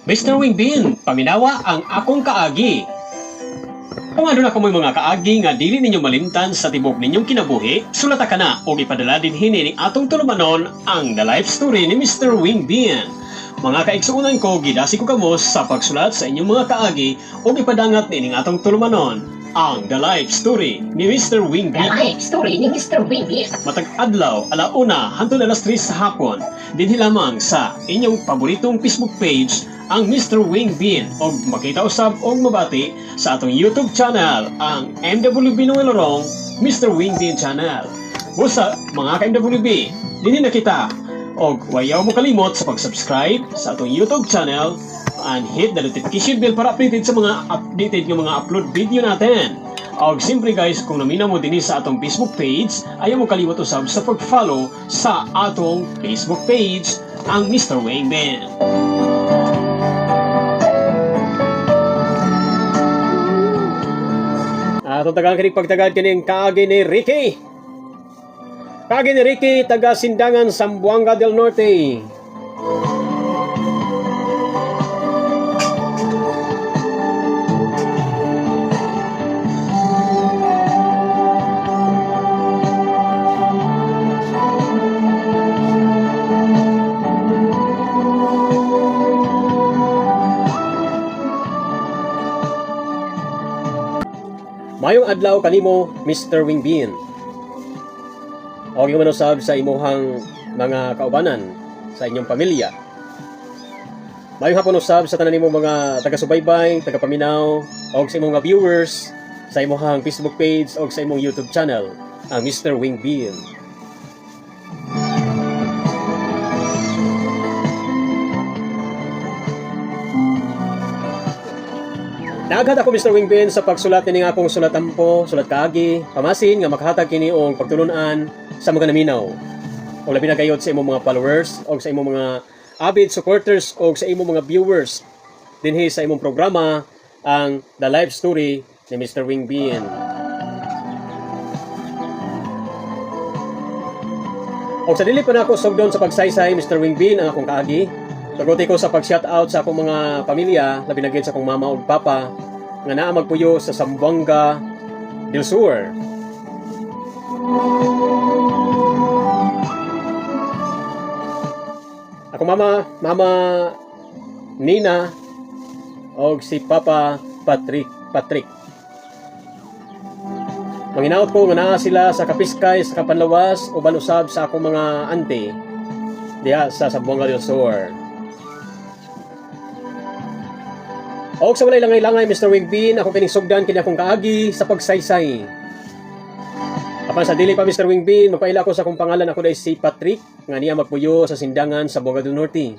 Mr. Wingbin, paminawa ang akong kaagi. Kung ano na kamoy mga kaagi nga dili ninyo malimtan sa tibok ninyong kinabuhi, sulata ka na o ipadala din hini ning atong tulumanon ang The Life Story ni Mr. Wingbin. Mga kaigsuunan ko, gidasi ko kamo sa pagsulat sa inyong mga kaagi o ipadangat nining atong tulumanon ang The Life Story ni Mr. Wingbin. The Life Story ni Mr. Wingbin. Matag adlaw, alauna, hantod alas 3 sa hapon, dinhi lamang sa inyong paboritong Facebook page ang Mr. Wingbin o makita usab o mabati sa atong YouTube channel ang MWB Nuelorong Mr. Wingbin channel. Busa mga ka-MWB, dinhi na kita og wayaw mo kalimot sa pag-subscribe sa atong YouTube channel and hit the notification bell para updated sa mga updated ng mga upload video natin. Og simpre guys, kung namina mo din sa atong Facebook page, ayaw mo kalimot usab sa pag-follow sa atong Facebook page ang Mr. Wingbin. Atong tagang kinig pagtagad kining kaagi ni Ricky. Kaagi ni Ricky, taga Sindangan, Zamboanga del Norte. Mayong adlaw kanimo, Mr. Wingbin. O yung manusab sa imuhang mga kaubanan sa inyong pamilya. Mayong hapon usab sa tanan nimo mga taga-subaybay, taga-paminaw, o sa imong mga viewers sa imuhang Facebook page o sa imong YouTube channel, ang Mr. Wingbin. Naaghat ako Mr. Wingbin sa pagsulat ni nga akong sulatampo, sulat kaagi, pamasin nga makahatag kini og pagtulunan sa mga naminaw. O labi na gayod sa imong mga followers o sa imong mga avid supporters o sa imong mga viewers dinhi sa imong programa ang The Life Story ni Mr. Wingbin. O sa dili pa na ako sugdon sa pagsaysay Mr. Wingbin ang akong kaagi. Taguti ko sa pag-shoutout sa akong mga pamilya, labi na gid sa akong mama ug papa nga naa magpuyo sa Zamboanga del Sur. Ako mama Nina og si Papa Patrick. Manginaot ko nga naa sila sa Kapiskay, sa Kapanlawas o banusab sa akong mga auntie diha sa Zamboanga del Sur. Og sa walay langay-langay Mr. Wingbin, ako kining sugdan kini akong kaagi sa pagsaysay. Apan sa dili pa Mr. Wingbin, mapaila ko sa akong pangalan, ako dai si Patrick nga niya magpuyo sa Sindangan sa Zamboanga del Norte.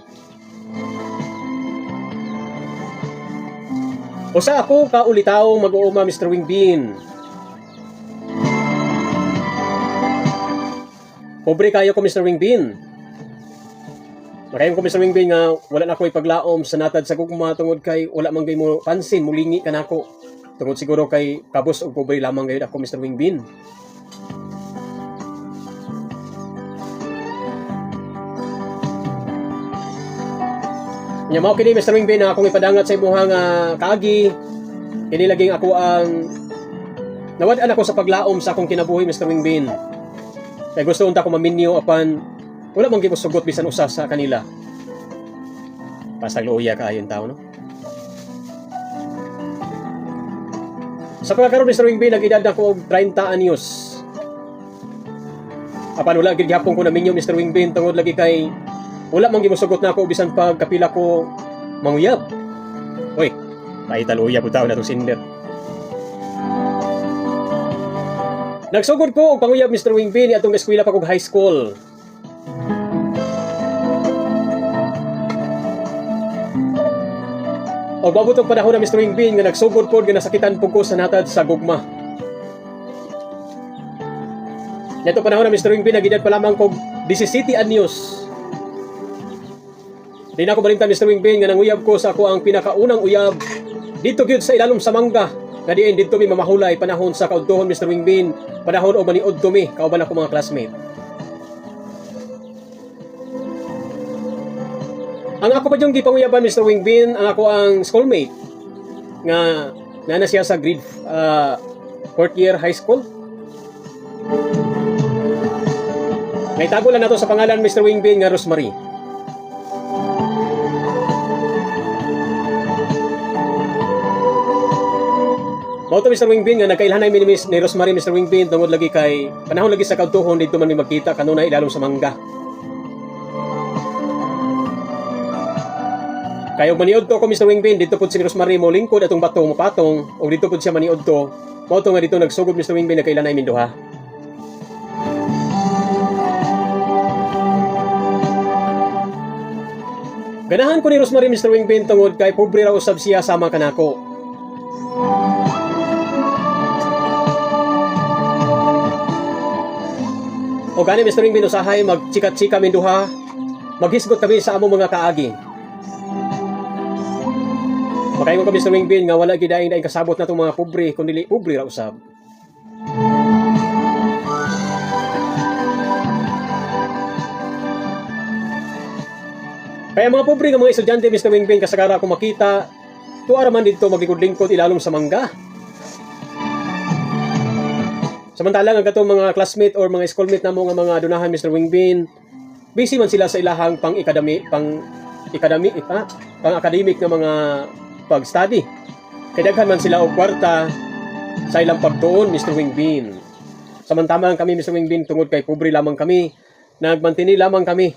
Usa ako ka ulitaw mag-uuma Mr. Wingbin. Pobre kayo ko Mr. Wingbin. Makayon ko Mr. Wingbin nga wala na ako ipaglaom sa natad sa gugma tungod kay wala man gay mo pansin, mulingi ka nako. Tungod siguro kay kabus og pobre lamang gayud ako Mr. Wingbin. Nya mao kini Mr. Wingbin na akong ipadangat sa imuhang kaagi. Kini laging ako ang nawad-an ako sa paglaom sa akong kinabuhi Mr. Wingbin. Kay gusto unta ko maminyo apan wala man gyud sugot bisan usa sa kanila. Pasag luya kaayon tao no. Sa pagkakaroon Mr. Wingbin, nag-edad na ko og 30 anyos. Apan wala gyud gihapon ko naminyo Mr. Wingbin tungod lagi kay wala man gyud sugot na ako bisan pag kapila ko manguyab. Oy, mahita luya pud tao na to sinder. Nagsugod ko og panguyab Mr. Wingbin atong eskwela pa kog high school. O babutong panahon na Mr. Wingbin nga nagsugod po nga nasakitan po ko sa natad sa gugma. Neto panahon na Mr. Wingbin nagidad pa lamang ko 17 anyos. Di na ako balimtan Mr. Wingbin nga nanguyab ko sa ako ang pinakaunang uyab dito gyud sa ilalom sa mangga nga diin didto mi mamahulay panahon sa kaudtohon Mr. Wingbin, panahon o maniud to mi kauban ako mga classmate. Ang ako pa diyong gipanguyaban, Mr. Wingbin, ang ako ang schoolmate nga nana siya sa grade 4th year high school. Naitago lang nato sa pangalan, Mr. Wingbin, nga Rosemary. Mao to, Mr. Wingbin, nga nagkailhanay ni Rosemary, Mr. Wingbin, tungod lagi kay panahon lagi sa kautuhon dito man mi magkita kanunay ilalom sa mangga. Kayo maniod to ko, Mr. Wingbin, dito pud si Rosemary mo lingkod atong batong mapatong o dito pud siya maniod to. Mao to nga dito nagsugod, Mr. Wingbin, nagkailanay min duha. Ganahan ko ni Rosemary, Mr. Wingbin, tungod kay pobre ra usab siya sama kanako. O gani, Mr. Wingbin, usahay magchika-chika min duha, maghisgot kami sa among mga kaagi. Makaingon ko, Mr. Wingbin, nga wala gidaing-daing kasabot na itong mga pobre, kundi pobre ra usab. Kaya mga pobre nga mga estudyante, Mr. Wingbin, kasagara akong makita, tuwara man dito maglikod-lingkod ilalom sa mangga. Samantalang ang katong mga classmate or mga schoolmate na mga adunahan, Mr. Wingbin, busy man sila sa ilahang pang-academic na mga pag-study. Kaya daghan man sila og kwarta sa ilang pagtuon, Mr. Wingbin. Samantalang kami, Mr. Wingbin, tungod kay pobre lamang kami, nagmantini lamang kami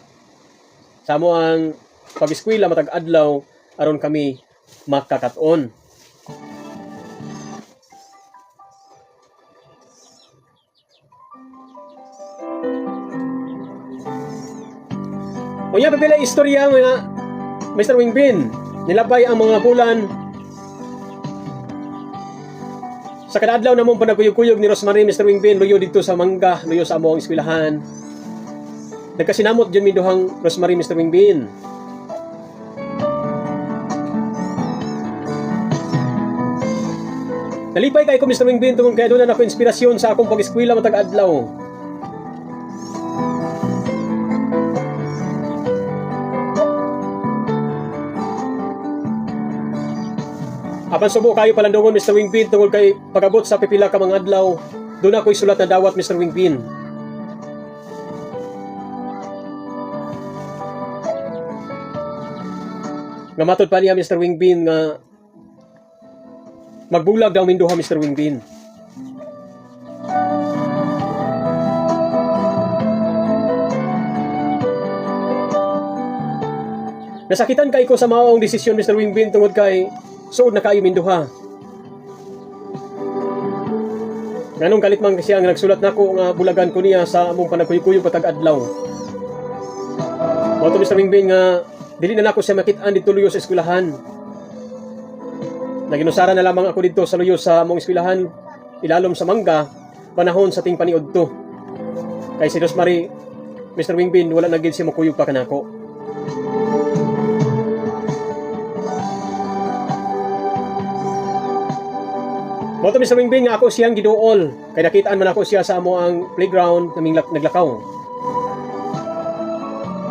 sa mo ang pag-eskwela matag adlaw aron kami makakaton. Unya pipila istorya mga Mr. Wingbin, nilabay ang mga bulan sa kadadlaw namong panagkuyog-kuyog ni Rosemary, Mr. Wingbin, luyo dito sa mangga, luyo sa among eskwelahan. Nagkasinamot dyan minduhang Rosemary, Mr. Wingbin. Nalipay kay ko, Mr. Wingbin, tungkol kaya doon na ako inspirasyon sa akong pag-eskwela matag adlaw. Apan subo kayo palandungon, Mr. Wingbin, tungkol kay pagabot sa pipila ka mga adlaw, doon ako isulat na dawat, Mr. Wingbin. Nga matod pa niya, Mr. Wingbin, nga magbulag daw minduha, Mr. Wingbin. Nasakitan kay ko sa maong desisyon, Mr. Wingbin, tungod kay suod na kayo minduha. Nganong kalit man siya nga nagsulat nako nga bulagan ko niya sa among panagkuyog-kuyog patag adlaw. Moto, Mr. Wingbin, nga dili na nako siya makit-an dito luyo sa eskwelahan. Naginusara na lamang ako dito sa luyo sa among eskwelahan ilalom sa mangga panahon sa ting paniud to. Kay si Rosemary, Mr. Wingbin, wala na gid siya makuyog pa kanako. Moto, Mr. Wingbin, nga ako siyang giduol kay nakitaan man ako siya sa amo ang playground naming naglakaw.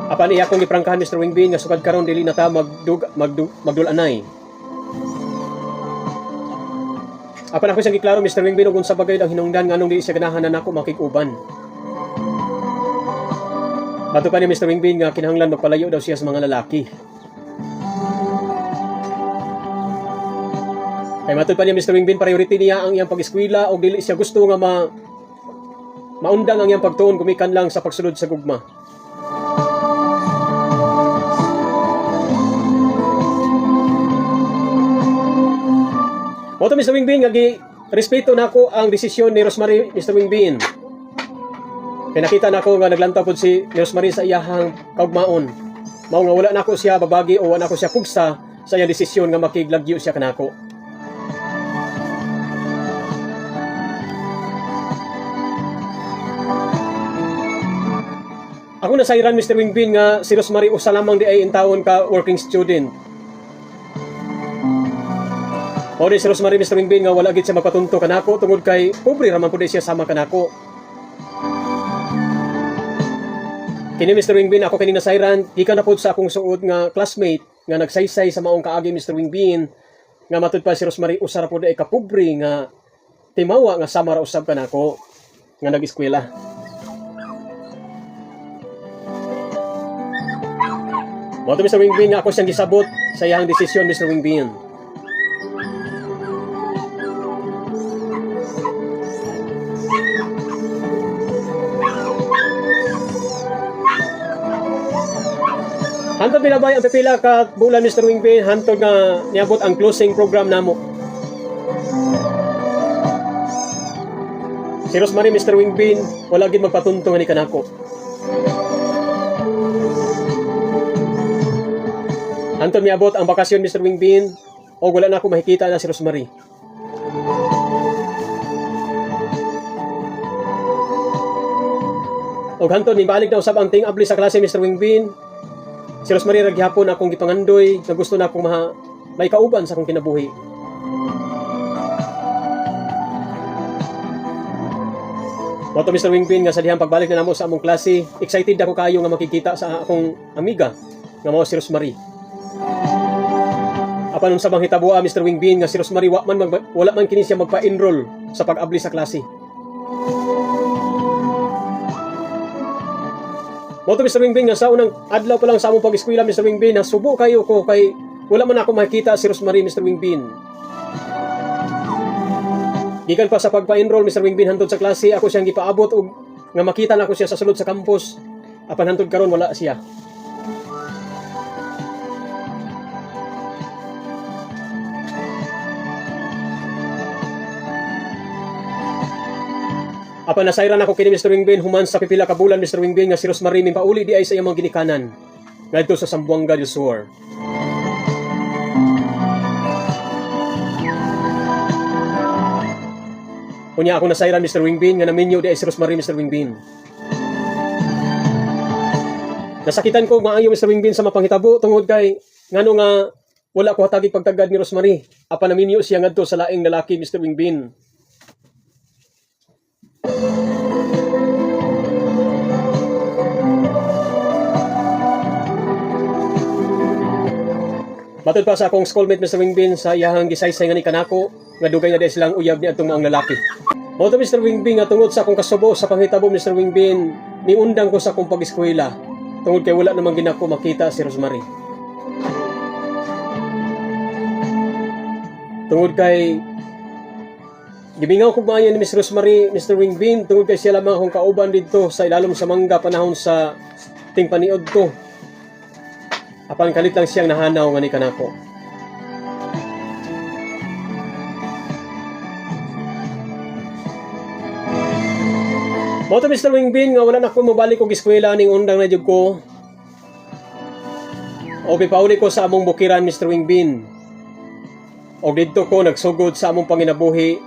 Apan iya akong giprangkahan, Mr. Wingbin, nga sukad karon dili na ta magdulanay. Apan ako siyang giklaro, Mr. Wingbin, kung sa bagay ang hinungdan nganong dili siya ganahan na nako makig-uban. Bato pa ni Mr. Wingbin nga kinahanglan magpalayo daw siya sa mga lalaki. Kay matod pa niya, Mr. Wingbin, priority niya ang iyang pag-eskwela o dili siya gusto nga maundang ang iyang pagtuon gumikan lang sa pagsulod sa gugma. Moto, Mr. Wingbin, nga respeto nako ang desisyon ni Rosemary, Mr. Wingbin. Kaya nakita nako nga naglantaw pod si Rosemary sa iyahang kaugmaon. Mao nga wala nako siya babagi o wala nako siya pugsa sa iyang desisyon nga makiglagyo siya kanako. Ako nasayran, Mr. Wingbin, nga si Rosemary usa lamang di ay intawon ka working student. O di si Rosemary, Mr. Wingbin, nga wala gid siya magpatunto kanako tungod kay pobre raman pud siya sama kanako. Kini Mr. Wingbin, ako kanina sayran, gikan na pod sa akong suod nga classmate nga nagsaysay sa maong kaagi Mr. Wingbin nga matud pa si Rosemary usara pod ay kapubri nga timawa nga sama ra usab kanako nga nag-eskwela. Mo to Mr. Wingbin nga ako siyang gisabot sa iyang desisyon Mr. Wingbin. Hantod binabay ang pipila ka bulan Mr. Wingbin, hantod nga niabot ang closing program namo. Si Rosemary Mr. Wingbin, wala gid magpatuntong ni kanako. Hantod niabot ang bakasyon Mr. Wingbin, o wala na ako makikita na si Rosemary. O hantod nibalik na usab ang ting-abli sa klase Mr. Wingbin. Si Rosemary ragyapon akong gipangandoy nga gusto na akong may kauban sa akong kinabuhi. Moto Mr. Wingbin nga sa dihang pagbalik na namo sa among klase, excited ako kayo nga makikita sa akong amiga nga mao si Rosemary. Apan sa bang hitabua Mr. Wingbin nga si Rosemary wala man kini siya magpa-enroll sa pag-abli sa klase. Moto Mr. Wingbin nga sa unang adlaw pa lang sa among pag-eskwela Mr. Wingbin, nasubo kayo ko kay wala man ako makita si Rosemary Mr. Wingbin. Gikan pa sa pagpa-enroll Mr. Wingbin hantod sa klase, ako siyang gipaabot og nga makita na ako siya sa sulod sa campus. Apan hantod karon wala siya. Apan nasayran ako kini Mr. Wingbin human sa pipila ka bulan Mr. Wingbin nga si Rosemary min pauli di ay sa iyang mga ginikanan ngadto sa Zamboanga del Sur. Unya ako nasayran Mr. Wingbin nga naminyo di ay si Rosemary Mr. Wingbin. Nasakitan ko maayo Mr. Wingbin sa mapanghitabo tungod kay ngano nga wala ko hatagi pagtagad ni Rosemary. Apan naminyo siya ngadto sa laing lalaki Mr. Wingbin. Matod pa sa akong schoolmate Mr. Wingbin sa iyahang gisaysay nga ni kanako nga dugay na dahil silang uyab ni atong maong lalaki. Moto Mr. Wingbin nga tungod sa akong kasubo sa panghitabo Mr. Wingbin, niundang ko sa akong pag-eskwela tungod kay wala namang ginako makita si Rosemary. Tungod kay gibingaw ko maayo ni Miss Rosemary Mr. Wingbin tungod kay siya lamang akong kauban didto sa ilalom sa mangga panahon sa tingpaniod ko. Apan kalit lang siyang nahanaw nga ni kanako. Moto Mr. Wingbin nga wala na ko mobalik og eskwela ning undang na jud ko. O pipauli ko sa among bukiran Mr. Wingbin. O didto ko nagsugod sa among panginabuhi.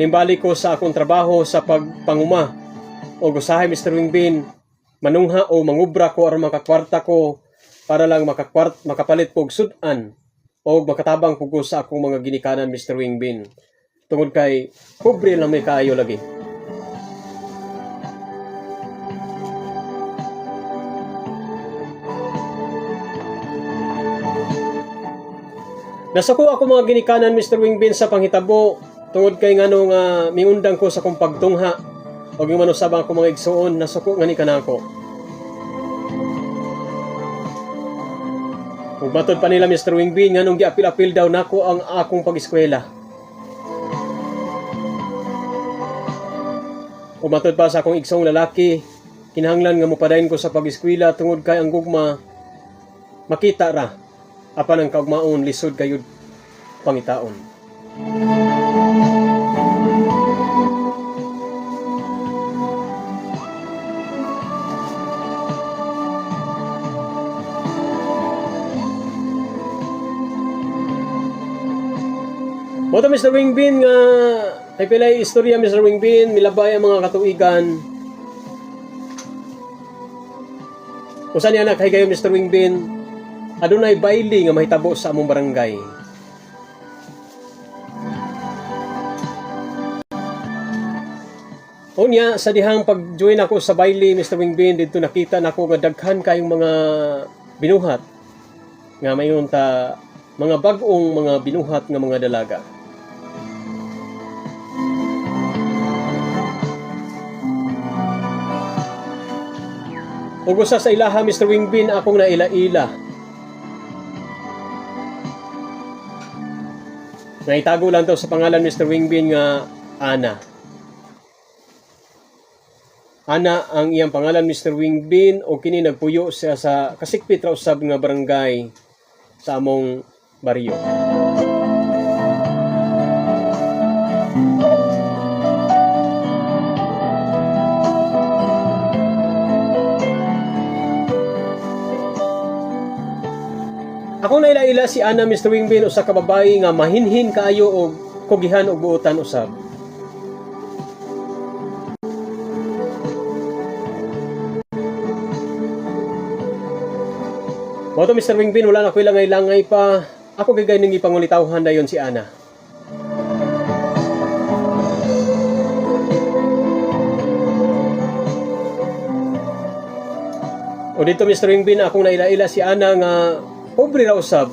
Nimbalik ko sa akong trabaho sa pagpanguma. O gusahay Mr. Wingbin, manungha o mangubra ko aron makakwarta ko para lang makapalit pog sudan o makatabang pugo sa akong mga ginikanan Mr. Wingbin. Tungod kay pobre lang may kaayo lagi. Nasako ako mga ginikanan Mr. Wingbin sa panghitabo tungod kay ngano nga miundang ko sa kong pagtungha o yung manusabang ako mga igsuon nasako nga ni kanako. Ug matod pa nila Mr. Wingbin nganong giapil-apil daw nako ang akong pag-eskwela. Ug matod pa sa akong igsong lalaki, kinahanglan nga mopadayon ko sa pag-eskwela tungod kay ang gugma makita ra apan ang kaugmaon lisod kayud pangitaon. Moto Mr. Wingbin nga ay pilay istorya Mr. Wingbin milabay ang mga katuigan. Usan niya kay kayo Mr. Wingbin, adunay baili nga mahitabo sa among barangay. Unya, sa dihang pag-join ako sa baile, Mr. Wingbin, dito nakita na ako nga daghan kayong mga binuhat nga mayon ta mga bag-ong mga binuhat nga mga dalaga. Ug usa sa ilaha, Mr. Wingbin, akong naila-ila. Naitago lang to sa pangalan, Mr. Wingbin, nga Ana. Ana ang iyang pangalan, Mr. Wingbin, o kini nagpuyo siya sa kasikpit ra usab nga barangay sa among baryo. Ako naila-ila si Ana, Mr. Wingbin, usa ka babae nga mahinhin kaayo og kugihan og buotan usab. Mao to, Mr. Wingbin, wala na ko'y langay-langay pa. Ako gagay ning ipangulitawhan dayon si Ana. O dito, Mr. Wingbin, akong naila-ila si Ana nga pobre raw usab.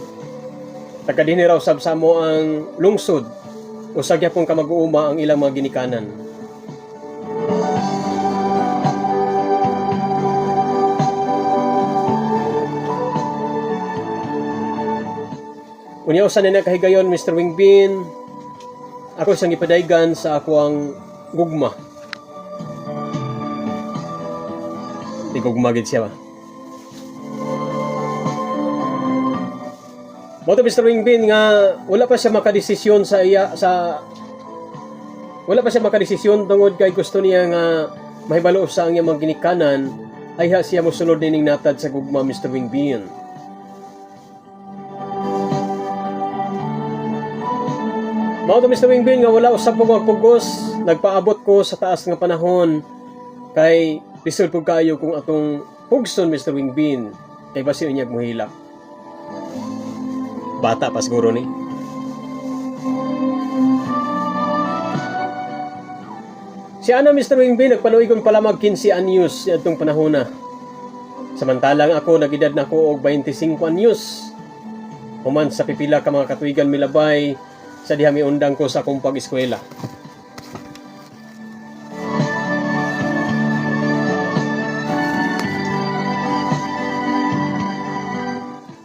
Taga-dinhi raw usab sa amo ang lungsod. Usag yapon ka mag-uuma ang ilang mga ginikanan. Unya usa na kahigayon, Mr. Wingbin, ako siyang ipadaygan sa ako ang gugma. Di gugma gid siya ba? Moto, Mr. Wingbin, nga wala pa siya makadesisyon wala pa siya makadesisyon tungod kay gusto niya nga mahibalo sa ang iyang mga ginikanan ay siya mosulod ning natad sa gugma, Mr. Wingbin. Mao to, Mr. Wingbin, nga wala usab mo magpugos, nagpaabot ko sa taas nga panahon kay lisod po kayo kung atong pugson, Mr. Wingbin, kay basi unyag mohilak. Bata pa siguro ni. Si Ana, Mr. Wingbin, nagpanuigon pala mag 15 anyos atong panahon na. Samantalang ako nagedad na ko og 25 anyos. Human sa pipila ka mga katuigan milabay sa diha miundang ko sa akong pag-eskwela.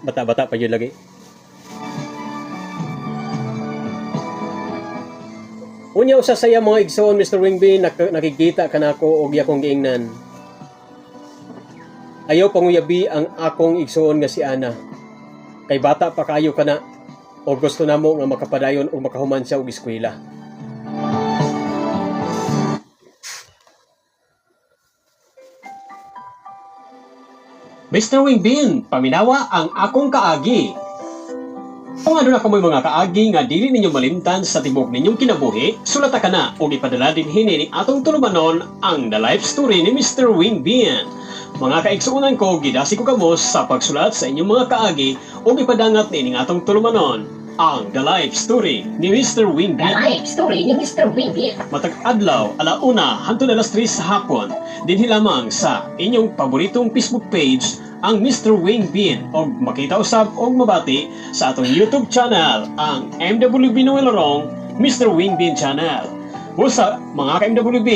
Bata-bata pa yun lagi. Unya usa saya mga igsoon, Mr. Wingbin, nakikita ka na ako og akong giingnan. Ayaw panguyabi ang akong igsoon nga si Ana. Kay bata pa kayo ka na o gusto namo nga makapadayon o makahuman siya og eskwela. Mr. Wingbin, paminawa ang akong kaagi. Kung ano na kamoy mga kaagi nga dili ninyo malimtan sa tibok ninyong kinabuhi, sulata ka na o ipadala din hini ni atong tulumanon ang The Life Story ni Mr. Wingbin. Mga kaigsuunan ko, gidasi ko kamo sa pagsulat sa inyong mga kaagi o ipadangat nining atong tulumanon ang The Life Story ni Mr. The Wingbin. Life Story ni Mr. Wingbin. Matag adlaw, alauna, hangtod alas 3 sa hapon, dinhi lamang sa inyong paboritong Facebook page, ang Mr. Wingbin, o makita usab o mabati sa atong YouTube channel, ang MWB Noelorong Mr. Wingbin Channel. Busa, mga ka-MWB,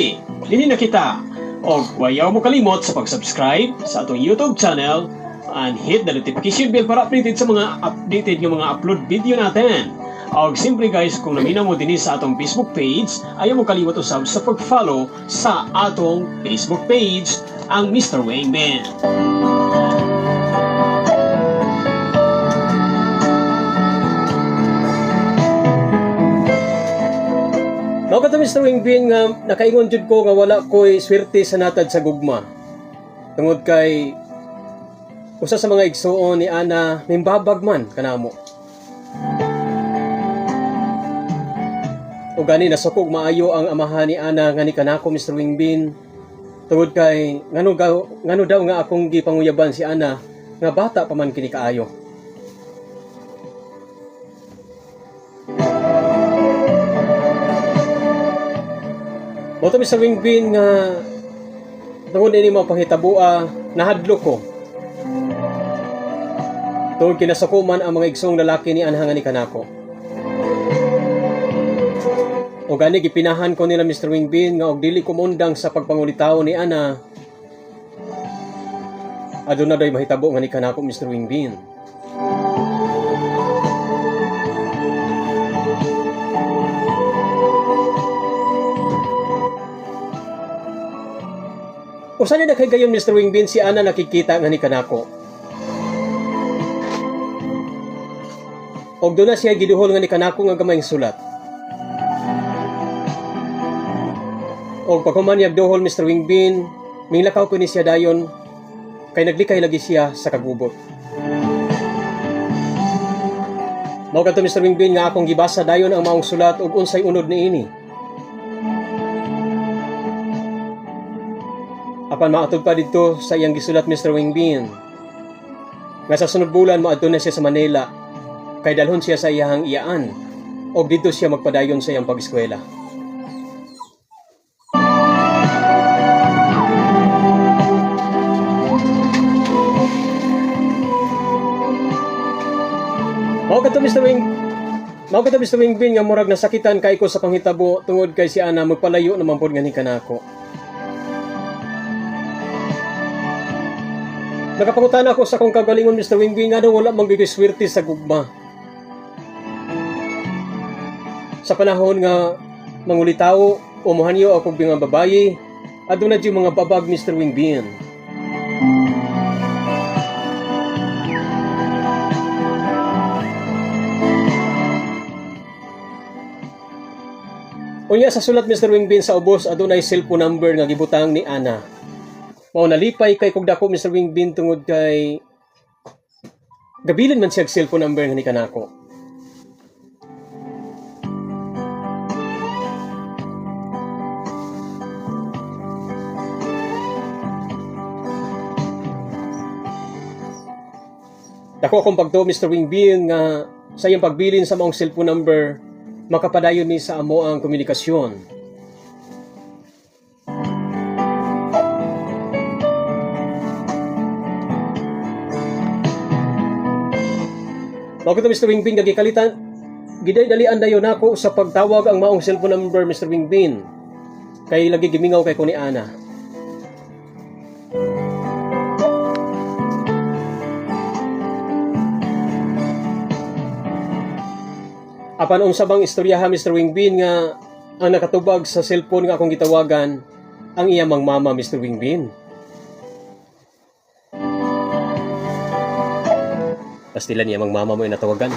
dinhi na kita, o wayaw mo kalimot sa pag-subscribe sa atong YouTube channel and hit the notification bell para updated sa mga updated ng mga upload video natin. Og simple guys, kung naminaw mo din sa atong Facebook page, ayaw mo kalimot usab sa pag-follow sa atong Facebook page, ang Mr. Wingbin. Mao ka to, Mr. Wingbin, nga nakaingon jud ko nga wala ko'y swerte sa natad sa gugma. Tungod kay usa sa mga igsuon ni Ana mimbabag man kanamo. O gani nasukog maayo ang amahan ni Ana nga ni kanako, Mr. Wingbin. Tungod kay ngano daw nga akong gipanguyaban si Ana nga bata pa man kini kaayo. Moto Mr. Wingbin nga tungod ini mo panghitabo nahadlo ko. Tungod kinasukuman ang mga igsong lalaki ni anha nga ni kanako. O gani gipinahan ko nila Mr. Wingbin nga og dili ko mundang sa pagpangulitaw ni ana. Aduna day mahitabo nga ni kanako Mr. Wingbin. Usa na kay gayon Mr. Wingbin si ana nakikita nga ni kanako. Og doon na siya giduhol nga ni kanako nga gamayng sulat. Og pagkumanyag duhol Mr. Wingbin, minglakaw ko ni siya dayon kay naglikay lagi siya sa kagubot. Mao kadto Mr. Wingbin nga akong gibasa dayon ang maong sulat ug unsay unod niini. Apan maatod pa dito sa iyang gisulat Mr. Wingbin nga sa sunod bulan maadto na siya sa Manila kay dalhon siya sa iyang iyaan og dito siya magpadayon sa iyang pag-eskwela. Mao kadto Mr. Wingbin nga murag nasakitan kay ko sa panghitabo tungod kay si ana magpalayo naman pod nga ni kanako. Nakapangutan ako sa kong kagalingon Mr. Wingbin nga wala manggiguswerte sa gugma. Sa panahon nga mangulitaw o mohanyo ako mga babayi, aduna di mga babag Mr. Wingbin. Unya sa sulat Mr. Wingbin sa ubos adunay cellphone number nga gibutang ni ana. Mao nalipay kay kog dako Mr. Wingbin tungod kay gabilin man siya cellphone number nga ni kanako. Dako akong pagtuo Mr. Wingbin nga sa iyang pagbilin sa maong cellphone number makapadayon ni sa amo ang komunikasyon. Bakit Mr. Wingbin gagikalitan? Giday-dalian dayon nako sa pagtawag ang maong cellphone number Mr. Wingbin. Kay lagi gimingaw kay ko ni ana. Apan unsa bang istoryaha Mr. Wingbin nga ang nakatubag sa cellphone nga akong gitawagan ang iya mang mama Mr. Wingbin. Pastilan niya mang mama mo yung natawagan.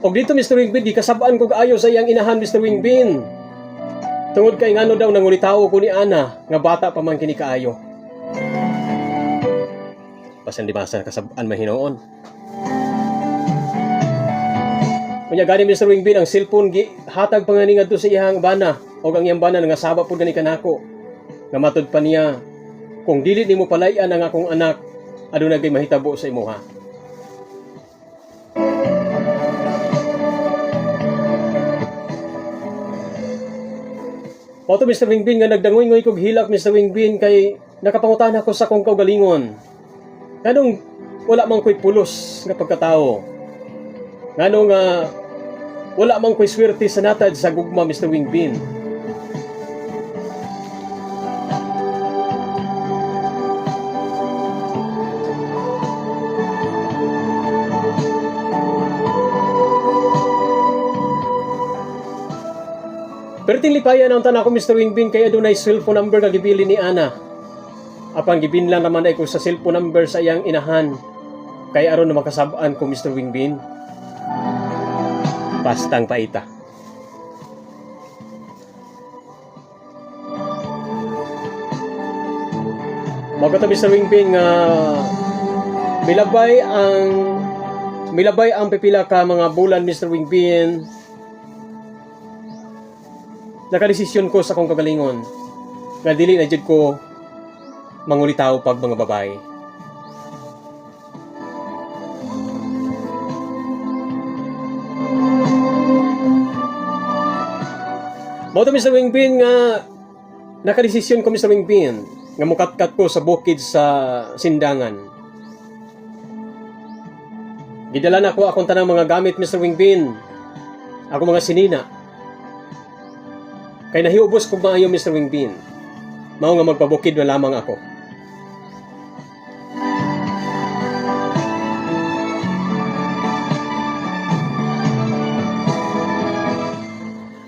Og dito Mr. Wingbin, di kasabaan ko kaayo sa iyang inahan Mr. Wingbin. Tungod kay ngano daw nangulitaw ko ni ana nga bata pa man kini kaayo. Pasan di masa kasabaan mahinoon. Kunya gani Mr. Wingbin ang cellphone hatag pa nga ni ngadto sa iyang bana o ang iyang bana nga saba pud gani kanako. Nga matud pa niya kung dili nimo palayan ang akong anak aduna gay mahitabo sa imuha. Oto Mr. Wingbin nga nagdangoy-ngoy kog hilak Mr. Wingbin kay nakapangutan ako sa kong kaugalingon. Nganong wala man ko'y pulos nga pagkatao. Nganong wala man ko'y swerte sa natad sa gugma Mr. Wingbin. Pero tinlipayan ang tanan ko Mr. Wingbin kay adunay cellphone number nga gibili ni ana. Apang gibinlang naman ay ko sa cellphone number sa iyang inahan. Kay aron na makasabaan ko Mr. Wingbin. Pastang paita. Magkata Mr. Wingbin nga milabay ang pipila ka mga bulan Mr. Wingbin. Nakadesisyon ko sa kong kagalingon nga dili na jud ko mangulitaw pag mga babae. Mao to Mr. Wingbin nga nakadesisyon ko Mr. Wingbin nga mukatkat ko sa bukid sa sindangan. Gidala na ko akong tanang mga gamit Mr. Wingbin. Ako mga sinina. Kay nahiubos ko maayo Mr. Wingbin. Mao nga magpabukid na lamang ako.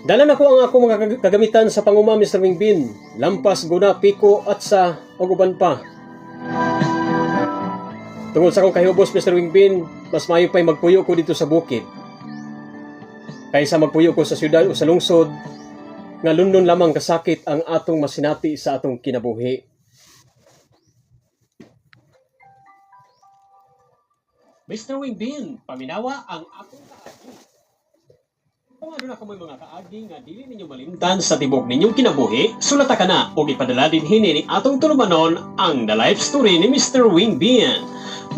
Dala na ko ang akong mga kagamitan sa panguma, Mr. Wingbin. Lampas, guna, piko, at sa uban pa. Tungod sa akong kahibos, Mr. Wingbin, mas mayo pa'y magpuyo ko dito sa bukid. Kaysa magpuyo ko sa syudad o sa lungsod, nga lundon lamang kasakit ang atong masinati sa atong kinabuhi. Mr. Wingbin, paminawa ang akong kaagi. Kung ano na kamoy mga kaagi nga dili ninyo malimtan sa tibok ninyong kinabuhi, sulata ka na o ipadala din hini ni atong tulumanon ang The Life Story ni Mr. Wingbin.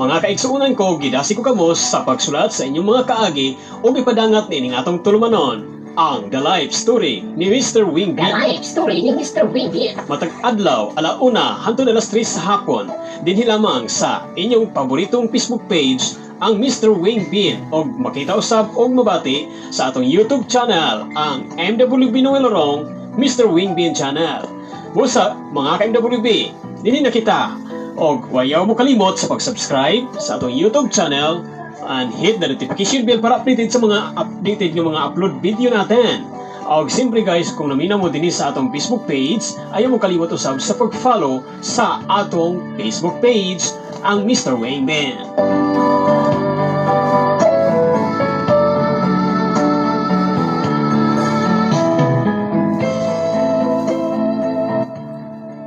Mga kaigsuunan ko, gidasi ko kamo sa pagsulat sa inyong mga kaagi o ipadangat nining atong tulumanon ang The Life Story ni Mr. The Wingbin. Life Story ni Mr. Wingbin. Matag adlaw, alauna, hangtod alas 3 sa hapon, dinhi lamang sa inyong paboritong Facebook page ang Mr. Wingbin o makita usab o mabati sa atong YouTube channel ang MWB Noelorong Mr. Wingbin Channel. Busa mga ka-MWB, dinhi na kita og wayaw mo kalimot sa pag-subscribe sa atong YouTube channel and hit the notification bell para updated sa mga updated ng mga upload video natin. Og siyempre guys, kung namina mo din sa atong Facebook page, ayaw mo kalimot usab sa pag-follow sa atong Facebook page ang Mr. Wingbin.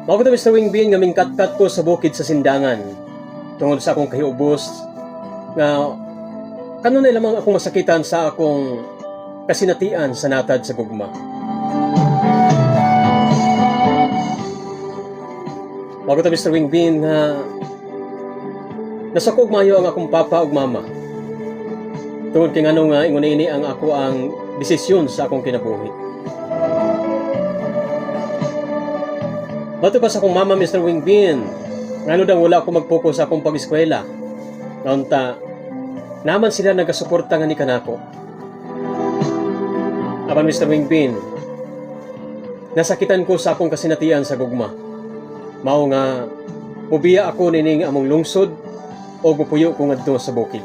Mao ko Mr. Wingbin nga mingkat-kat ko sa bukid sa sindangan. Tungod sa akong kahiubos nga kanunay lamang akong masakitan sa akong kasinatian sa natad sa gugma. Mao ko Mr. Wingbin nga nasakog mayo ang akong papa ug mama. Tungod kay ngano nga ingon ini ang ako ang desisyon sa akong kinabuhi. Bato pa sa akong mama, Mr. Wingbin, ngano daw wala ako mag-focus sa akong pag-eskwela. Naunta, naman sila nagasuporta nga ni kanako. Apan Mr. Wingbin, nasakitan ko sa akong kasinatian sa gugma. Mao nga, mubiya ako nining among lungsod o gupuyo ko ngadto sa bukid.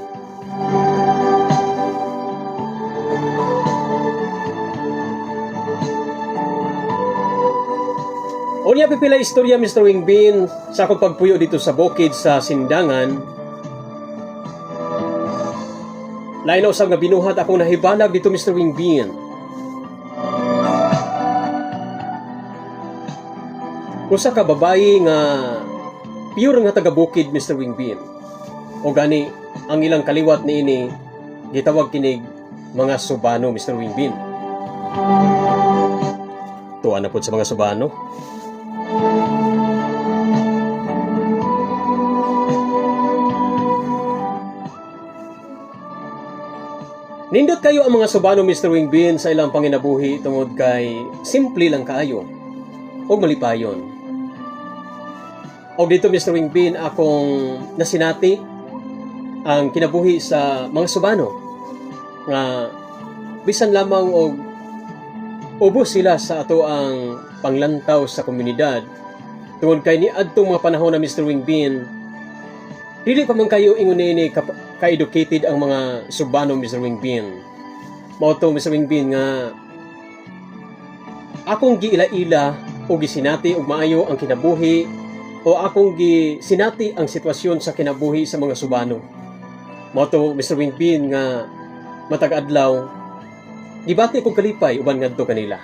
Unya pipila istorya Mr. Wingbin sa akong pagpuyo dito sa bukid sa sindangan. Lain na usab nga binuhat akong nahibalag dito Mr. Wingbin. Usa ka babayi nga pure nga taga bukid Mr. Wingbin. O gani ang ilang kaliwat niini gitawag kinig mga subano Mr. Wingbin. Tuwa na pud sa mga subano. Nindot kayo ang mga subano Mr. Wingbin sa ilang panginabuhi tungod kay simple lang kaayo o malipayon. O dito Mr. Wingbin akong nasinati ang kinabuhi sa mga subano nga bisan lamang og ubos sila sa ato ang panglantaw sa komunidad. Tungod kay ni adtong mga panahon na Mr. Wingbin, dili pa man kayo ingon ni ka-educated ang mga subano Mr. Wingbin. Mao to Mr. Wingbin nga akong giila-ila o gisinati og maayo ang kinabuhi o akong gisinati ang sitwasyon sa kinabuhi sa mga subano. Mao to Mr. Wingbin nga matag adlaw gibati kong kalipay uban ngadto kanila.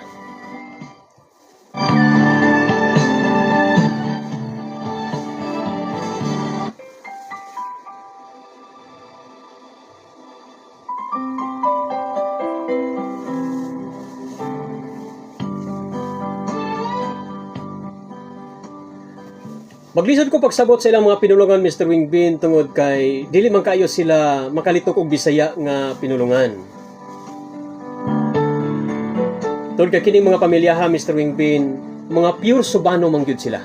Maglisod ko pagsabot sa ilang mga pinulungan Mr. Wingbin tungod kay dili man kayo sila makalitok og Bisaya nga pinulungan. Tungod kay kining mga pamilyaha Mr. Wingbin, mga pure Subano man gyud sila.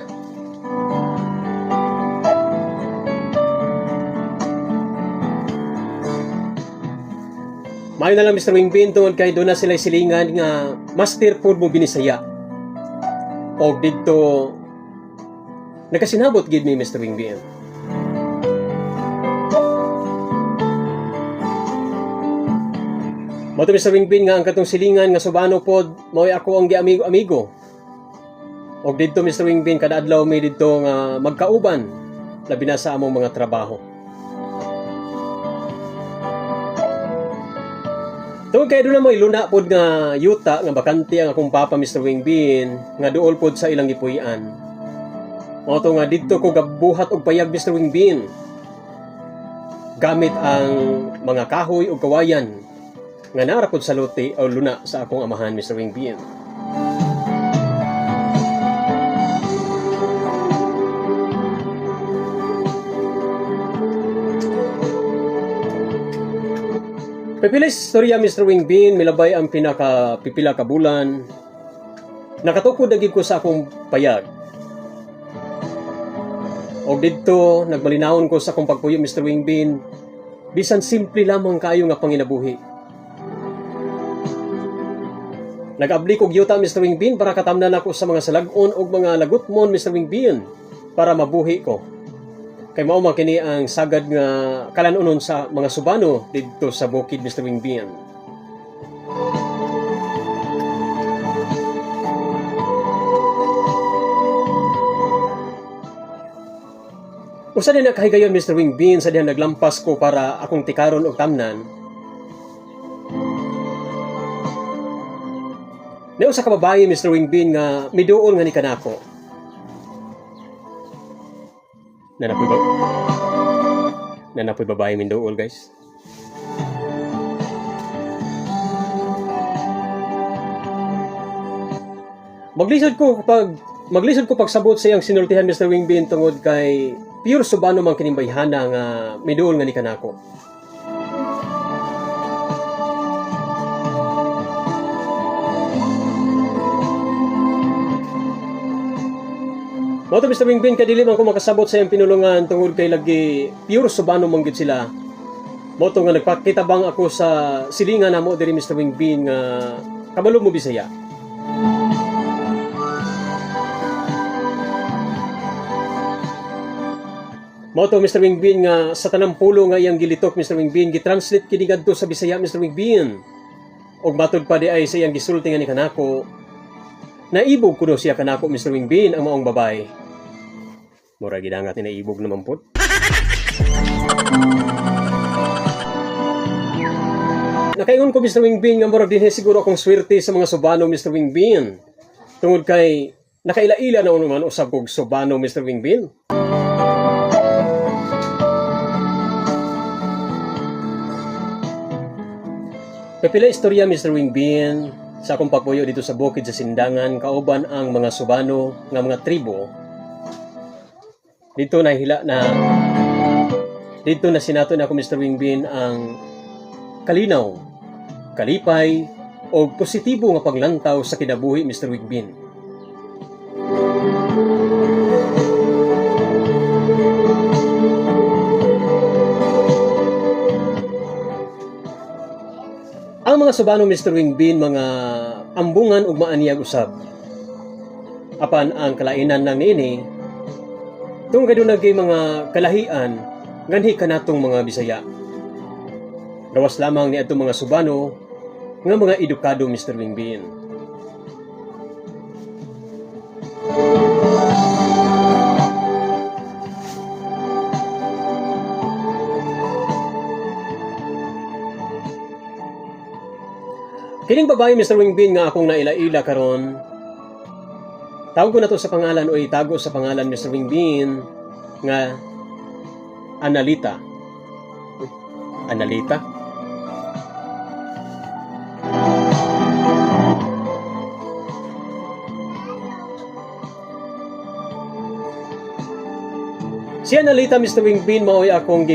Mayo na lang Mr. Wingbin tungod kay doon na sila silingan nga master food mo binisaya. O dito nakasinabot gid ni Mr. Wingbin. Moto Mr. Wingbin nga ang katong silingan nga Subano pod mao'y ako ang giamigo-amigo. Og didto Mr. Wingbin kada adlaw may didto nga magkauban labi na sa among mga trabaho. Tungod kay doon na mo iluna pod nga yuta nga bakante ang akong papa Mr. Wingbin nga duol pod sa ilang gipuy-an. Moto nga didto ko gabuhat og payag Mr. Wingbin. Gamit ang mga kahoy o kawayan nga narapod sa lote o luna sa akong amahan Mr. Wingbin. Pipila istorya Mr. Wingbin, milabay ang pipila ka bulan. Nakatukod na gid ko sa akong payag. Og didto nagmalinawon ko sa akong pagpuyo Mr. Wingbin, bisan simple lamang kaayo nga panginabuhi. Nag-abli kog yuta Mr. Wingbin para katamnan ako sa mga salag-on o mga lagutmon Mr. Wingbin para mabuhi ko. Kay mao man kini ang sagad nga kalanunon sa mga Subano didto sa bukid Mr. Wingbin. Usa din nakahigayon Mr. Wingbin sa dihan naglampas ko para akong tikaron og tamnan. Na usa ka babae Mr. Wingbin nga miduol nga ni kanako. Nanapoy babae miduol guys. Maglisod ko pagsabot sa iyang sinultihan Mr. Wingbin tungod kay pure Subano man kining bayhana nga miduol nga ni kanako. Moto Mr. Wingbin kadili man ko makasabot sa iyang pinulungan tungod kay lagi pure Subano man gid sila. Moto nga nagpakitabang ako sa silingan namo diri Mr. Wingbin nga kabalo mo Bisaya. Moto Mr. Wingbin nga sa tanang pulo nga iyang gilitok Mr. Wingbin gitranslate kini ngadto sa Bisaya Mr. Wingbin. Og matod pa di ay sa iyang gisulti nga ni kanako. Naibog kuno siya kanako Mr. Wingbin ang maong babae. Mura gidangat ni naibog naman po. Nakaingon ko Mr. Wingbin nga murag dinhi siguro akong swerte sa mga Subano Mr. Wingbin. Tungod kay nakaila-ila na naman usab kog Subano Mr. Wingbin. Pipila istorya Mr. Wingbin sa akong pagpuyo dito sa bukid sa Sindangan kauban ang mga Subano nga mga tribo. Dito na sinato na ako Mr. Wingbin ang kalinaw, kalipay o positibo nga paglantaw sa kinabuhi Mr. Wingbin. Ang mga Subano Mr. Wingbin mga ambungan ug maaniyag usab. Apan ang kalainan lang niini tungod kay dunay mga kalahian nganhi kanatong mga Bisaya. Gawas lamang ni adtong mga Subano nga mga edukado Mr. Wingbin. Kining babae Mr. Wingbin nga akong naila-ila karon. Tawag ko na to sa pangalan o itago sa pangalan Mr. Wingbin nga Analita. Analita? Si Analita Mr. Wingbin mao'y akong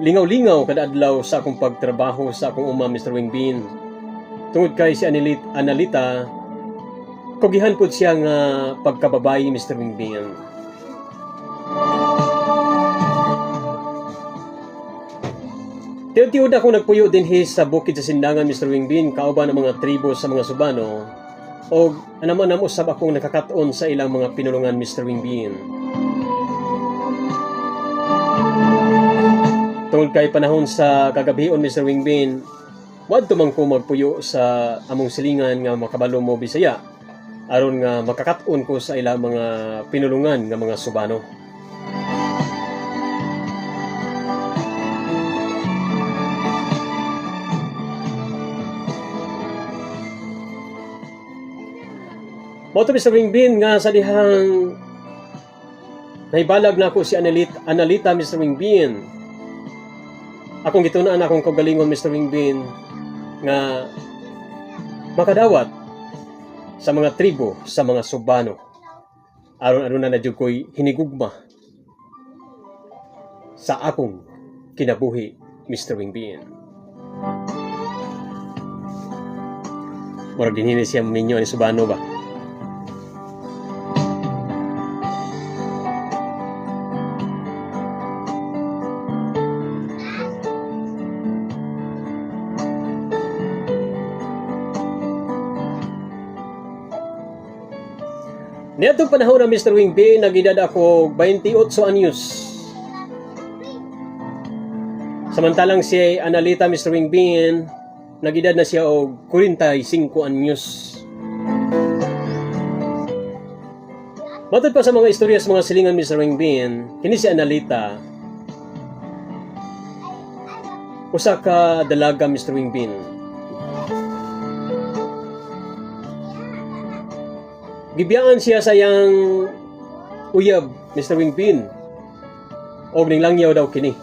lingaw-lingaw kada adlaw sa akong pagtrabaho sa akong uma Mr. Wingbin. tungod kay si Analita kugihan po siya nga pagkababayi Mr. Wingbin. Tiyo-tiyo na akong nagpuyo din sa bukid sa Sindangan Mr. Wingbin kauban ng mga tribo sa mga Subano o anaman ang usab akong nakakataon sa ilang mga pinulungan Mr. Wingbin. Tungod kay panahon sa kagabion Mr. Wingbin, wad tumang ko magpuyo sa among silingan nga makabalo mo Bisaya aron nga makakataon ko sa ilang mga pinulungan nga mga Subano. Moto Mr. Wingbin nga sa dihang naibalag na ako si Analita Mr. Wingbin. Akong gitunaan akong kagalingon Mr. Wingbin nga makadawat sa mga tribo, sa mga Subano. Aron-aron na jud ko'y hinigugma sa akong kinabuhi Mr. Wingbin. Murag dinhini siya minyo ni Subano ba? Niadtong panahon na Mr. Wingbin, nagedad ako 28 anyos. Samantalang si Analita Mr. Wingbin, nagedad na siya og 45 anyos. Matod pa sa mga istorya sa mga silingan Mr. Wingbin, kini si Analita usa ka dalaga Mr. Wingbin. Gibiyaan siya sa yang uyab, Mr. Wingbin. O ninglangyaw daw kini.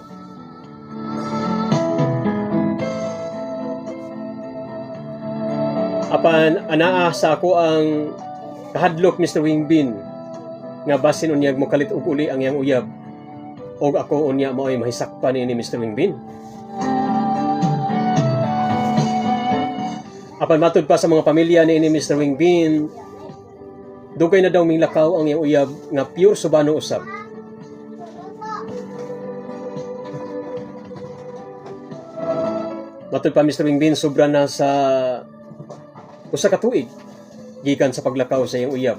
Apan anaa sa ako ang kahadlok, Mr. Wingbin, nga basin unyag mo kalit og uli ang yang uyab. O ako unya mo ay mahisakpan ni Mr. Wingbin. Apan matod pa sa mga pamilya ni Mr. Wingbin, dugay na daw ming lakaw ang iyang uyab nga pure Subano usab. Matod pa Mr. Wingbin, sobra na sa usa ka tuig gikan sa paglakaw sa iyang uyab.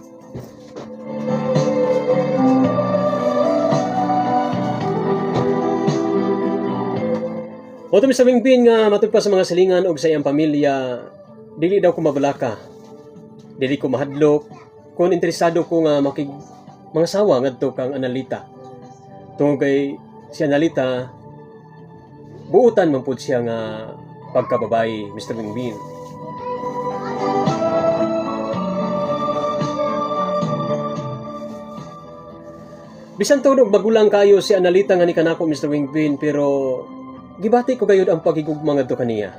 Matod Mr. Wingbin nga matod pa sa mga silingan og sa iyang pamilya, dili daw ko mabalaka. Dili ko mahadlok kung interesado ko nga mga sawa ngadto kang Analita. Tungod kay si Analita, buutan man pud siya nga pagkababayi Mr. Wingbin. Bisan tunog magulang kayo si Analita nga ni kanako Mr. Wingbin, pero gibati ko gayud ang pagigugma ngadto kaniya.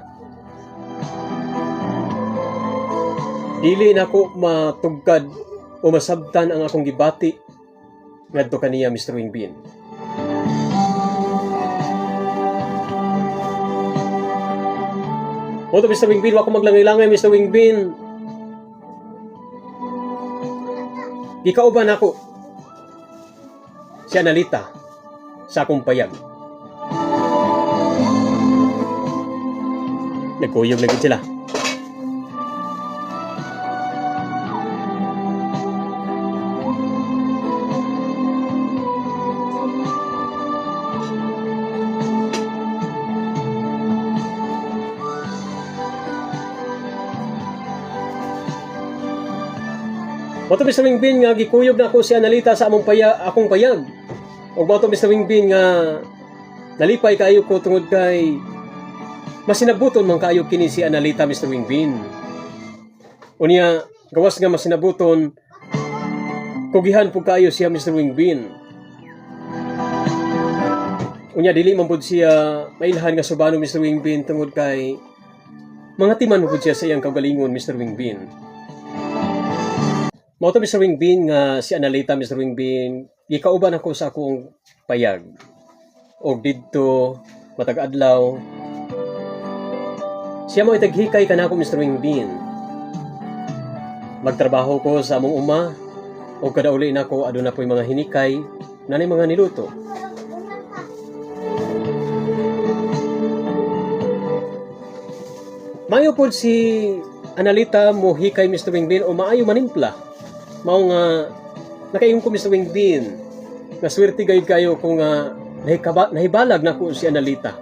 Dili na ko matugkad o masabtan ang akong gibati ngadto kaniya Mr. Wingbin. Oto Mr. Wingbin, wa ko maglangay-langay Mr. Wingbin. Gikauban ako si Analita sa akong payag. Nagkuyog lagi sila. Moto Mr. Wingbin nga gikuyog na ako si Analita sa akong payag. Ug moto Mr. Wingbin nga nalipay kayo ko tungod kay masinabuton man kayo kini si Analita Mr. Wingbin. Unya gawas nga masinabuton kugihan po kayo siya Mr. Wingbin. Unya dili man pud siya mailhan nga Subano Mr. Wingbin tungod kay mga timan mo pud siya sa iyang kagalingon Mr. Wingbin. Moto Mr. Wingbin nga si Analita Mr. Wingbin, gikauban ako sa akong payag. Og didto matag adlaw Siya mo itaghikay kanako Mr. Wingbin. Magtrabaho ko sa among uma o kada uli nako aduna po'y mga hinikay na ni mga niluto. Mayo po si Analita mo hikay Mr. Wingbin o maayo manimpla. Mao nga nakaingon ko Mr. Wingbin. Naswerte gayud kayo kung nahibalag nako si Analita.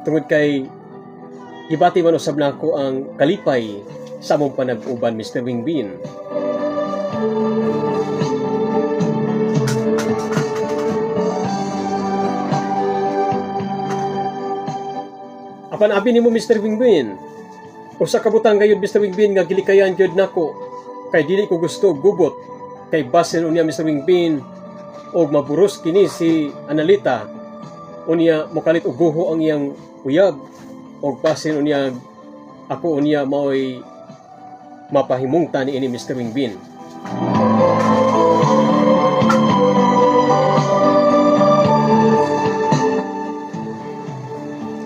Tungod kay gibati man usab nako ang kalipay sa among panag-uban Mr. Wingbin. Apan abi nimo Mr. Wingbin. Usa ka butang gayud Mr. Wingbin nga gilikayan gyud nako. Kay dili ko gusto gubot kay basin unya Mr. Wingbin og mapuros kini si Analita. Unya mokalit og guho ang iyang uyab og basin unya ako unya maoy mapahimungtan ni ini Mr. Wingbin.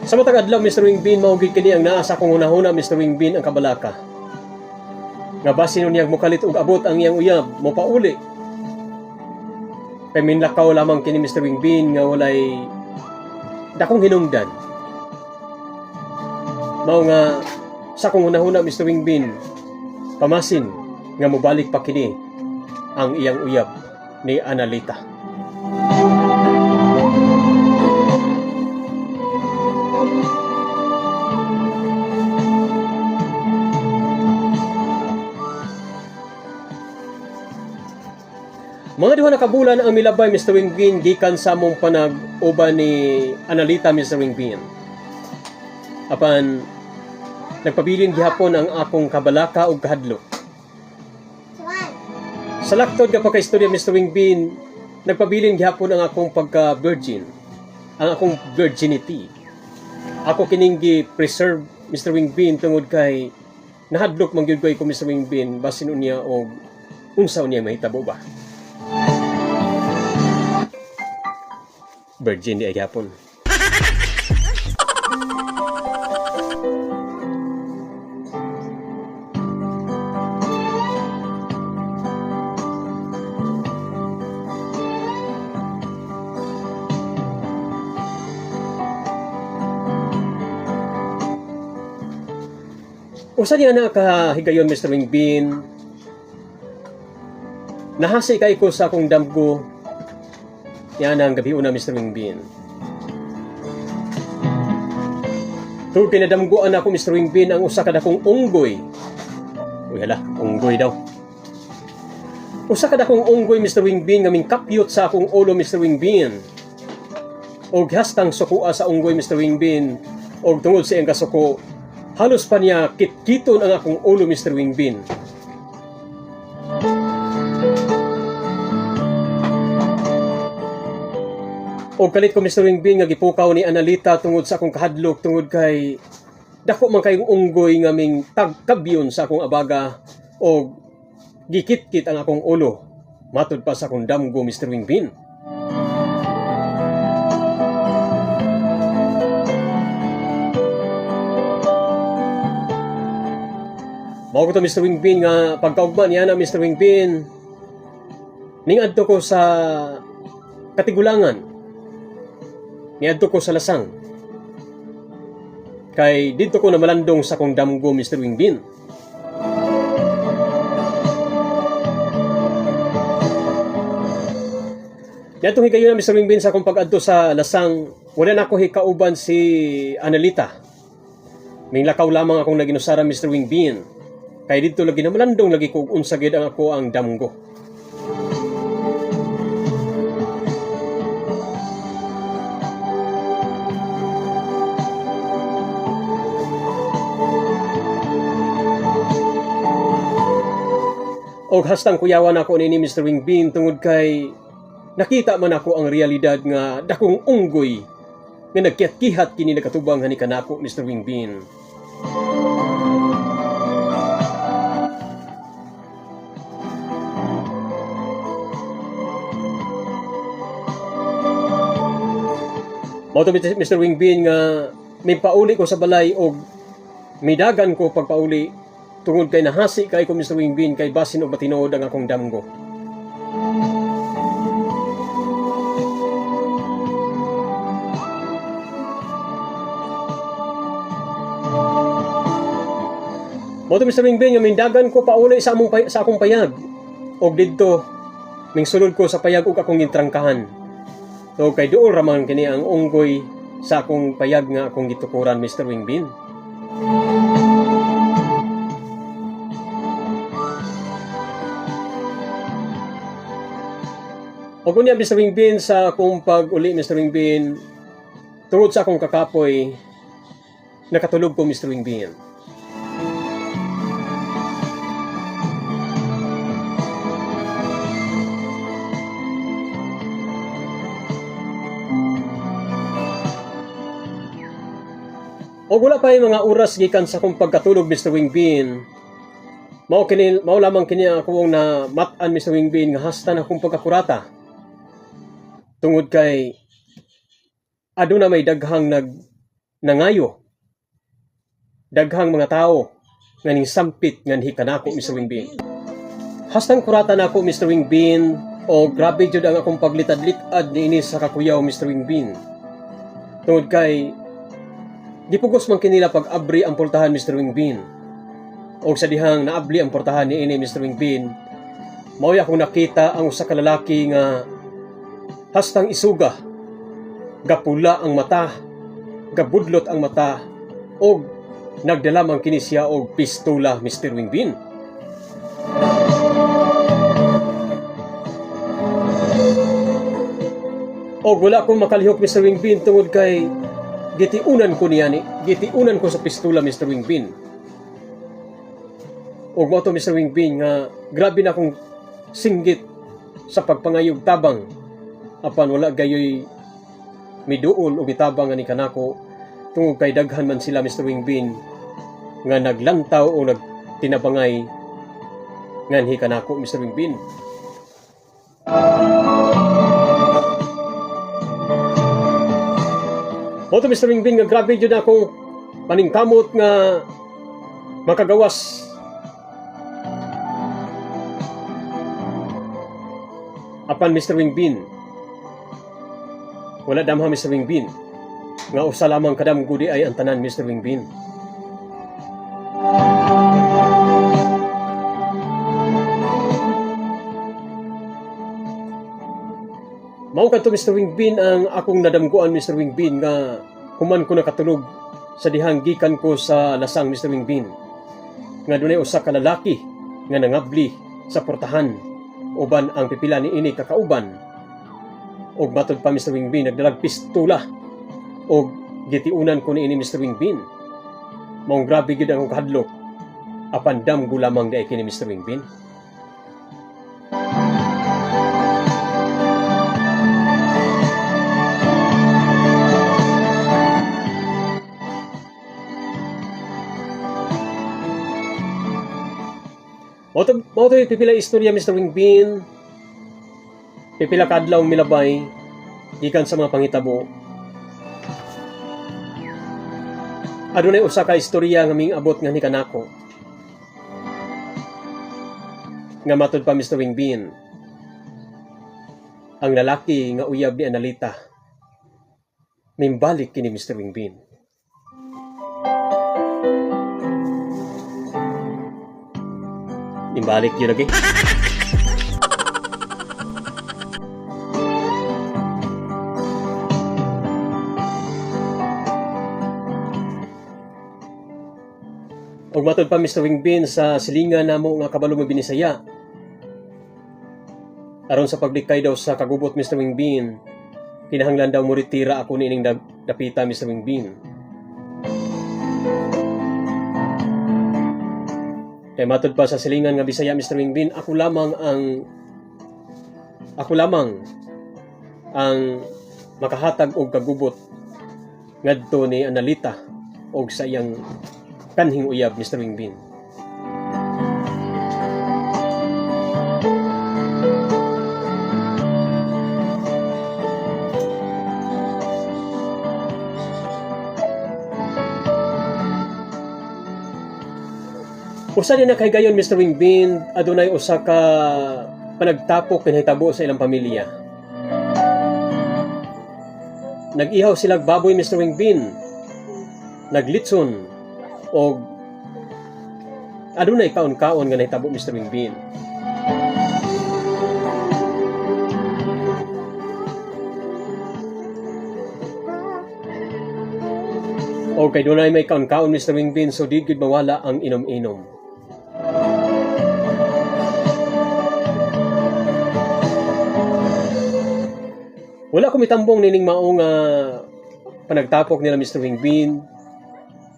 Sa matag adlaw Mr. Wingbin mao gid kini ang naa sa akong hunahuna Mr. Wingbin ang kabalaka. Nga basin unya mokalit og abot ang iyang uyab mopauli. Kay minlakaw lamang kini Mr. Wingbin nga walay dakong hinungdan. Mao nga sa akong hunahuna Mr. Wingbin pamasin nga mobalik pa kini ang iyang uyab ni Analita. Mga duha na kabulan ang milabay Mr. Wingbin gikan sa among panag-uban ni Analita Mr. Wingbin. Apan nagpabilin gihapon ang akong kabalaka ug kahadlok. Sa laktod nga pagkaistorya Mr. Wingbin, nagpabilin gihapon ang akong pagka-virgin, ang akong virginity. Ako kining gi-preserve Mr. Wingbin tungod kay nahadlok man gyud ko Mr. Wingbin basin unya og unsa unya mahitabo ba. Virgin di ay gihapon. Usa niya na kahigayon Mr. Wingbin. Nahasi kay ko sa akong damgo. Yan ang gabi una Mr. Wingbin. Tug pinadamguan ako Mr. Wingbin ang usa ka dakong unggoy. Uy hala, unggoy daw. Usa ka dakong unggoy Mr. Wingbin nga mingkapyot sa akong ulo Mr. Wingbin. Og hastang sukua sa unggoy Mr. Wingbin og tungod sa iyang kasuko halos pa niya kitkiton ang akong ulo Mr. Wingbin. O kalit ko Mr. Wingbin nga gipukaw ni Analita tungod sa akong kahadlok tungod kay dako man kayong unggoy nga ming tagkabyon sa akong abaga o gikitkit ang akong ulo matud pa sa akong damgo Mr. Wingbin. Mao ko to Mr. Wingbin nga pagkaugma niya na Mr. Wingbin ning adto ko sa Katigulangan. Niadto ko sa Lasang. Kay dito ko na malandong sa kong damgo Mr. Wingbin. Niadtong higayon na Mr. Wingbin sa akong pag-adto sa Lasang, wala na ako hikauban si Analita. Minglakaw lamang akong naginusara Mr. Wingbin. Kay dito lagi na malandong lagi ko unsa gid ang ako ang damgo. Og hastang kuyawan ako ni Mr. Wingbin tungod kay nakita man ako ang realidad nga dakong unggoy nga nagkihat-kihat kini nakatubang hani kanako Mr. Wingbin. Mao to Mr. Wingbin nga may pauli ko sa balay og midagan ko pagpauli tungod kay nahasi kay ko Mr. Wingbin kay basin og matinood ang akong damgo. Moto Mr. Wingbin nga mindagan ko pauli sa akong payag og didto mingsulod ko sa payag ug akong gitrangkahan. So kay duol raman kini ang unggoy sa akong payag nga akong gitukuran Mr. Wingbin. Og unya Mr. Wingbin sa akong pag-uli Mr. Wingbin tungod sa akong kakapoy nakatulog ko Mr. Wingbin. O wala pa yung mga oras gikan sa akong pagkatulog Mr. Wingbin. Mao lamang kini ako na mat-an Mr. Wingbin nga hastan akong pagkakurata. Tungod kay aduna may daghang nangayo. Daghang mga tao nga ning sampit nga hikanako Mr. Wingbin. Hastan kurata nako Mr. Wingbin o grabe jud ang akong paglitad-litad niini sa kakuyaw Mr. Wingbin. Tungod kay gipugos man kinila pag-abri ang portahan Mr. Wingbin. O sa dihang naabli ang portahan niini Mr. Wingbin, mao akong nakita ang usa ka lalaki nga hastang isuga, gapula ang mata, gabudlot ang mata, o nagdala man kini siya og pistola Mr. Wingbin. O wala akong makalihok Mr. Wingbin tungod kay gitiunan ko niya gitiunan ko sa pistola Mr. Wingbin. O mo to Mr. Wingbin nga grabe na akong singgit sa pagpangayog tabang apan wala gayoy miduol o mitabang ani kanako tungod kay daghan man sila Mr. Wingbin nga naglantaw o nagtinabangay nganhi kanako Mr. Wingbin. Moto Mr. Wingbin nga grabe jud akong paningkamot nga makagawas apan Mr. Wingbin. Wala damha Mr. Wingbin nga usa lamang kadamgo di ay ang tanan Mr. Wingbin. Mao kadto Mr. Wingbin ang akong nadamguan Mr. Wingbin nga human ko nakatulog sa dihang gikan ko sa lasang Mr. Wingbin. Nga dunay usa ka lalaki nga nangabli sa portahan uban ang pipila ni ini kakauban. Og matod pa Mr. Wingbin nagdalag pistola og gitiunan ko ni ini Mr. Wingbin. Maong grabe gyud ang kahadlok apan damgo lamang di kini Mr. Wingbin. Mao to pipila istorya Mr. Wingbin. Pipila kadlaw milabay gikan sa mga pangitabo. Adunay usa ka istorya nga ming-abot nga ni kanako. Nga matod pa Mr. Wingbin. Ang lalaki nga uyab ni Analita mimbalik kini Mr. Wingbin. Mimbalik yun lagi. Og matod pa Mr. Wingbin sa silingan namo nga kabalo mo binisaya. Aron sa paglikay daw sa kagubot Mr. Wingbin, kinahanglan daw mo retira ako nining dapita Mr. Wingbin. Kay matod pa sa silingan nga Bisaya Mr. Wingbin, ako lamang ang makahatag og kagubot ngadto ni Analita og sa iyang kanhing uyab Mr. Wingbin. Usa din na kay gayon Mr. Wingbin, adunay usa ka panagtapok kinahitabo sa ilang pamilya. Nag-ihaw sila baboy Mr. Wingbin, naglitson o adunay kaon-kaon nga nahitabo Mr. Wingbin. O kay dunay may kaon-kaon Mr. Wingbin, so di gud mawala ang inom-inom. Wala ko mitambong nining maong panagtapok nila Mr. Wingbin.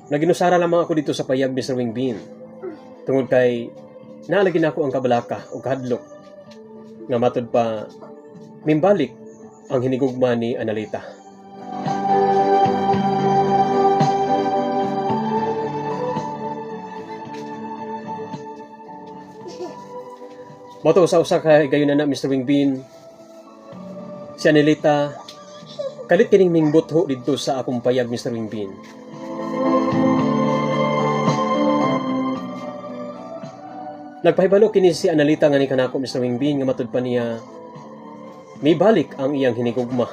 Naginusara lamang ako dito sa payag Mr. Wingbin. Tungod kay naalagi na ako ang kabalaka o kahadlok nga matod pa mimbalik ang hinigugma ni Analita. Moto usa kay gayon na Mr. Wingbin. Si Analita kalit kining mingbutho dito sa akong payag Mr. Wingbin. Nagpahibalo kini si Analita nga ni kanako Mr. Wingbin nga matud pa niya may balik ang iyang hinigugma.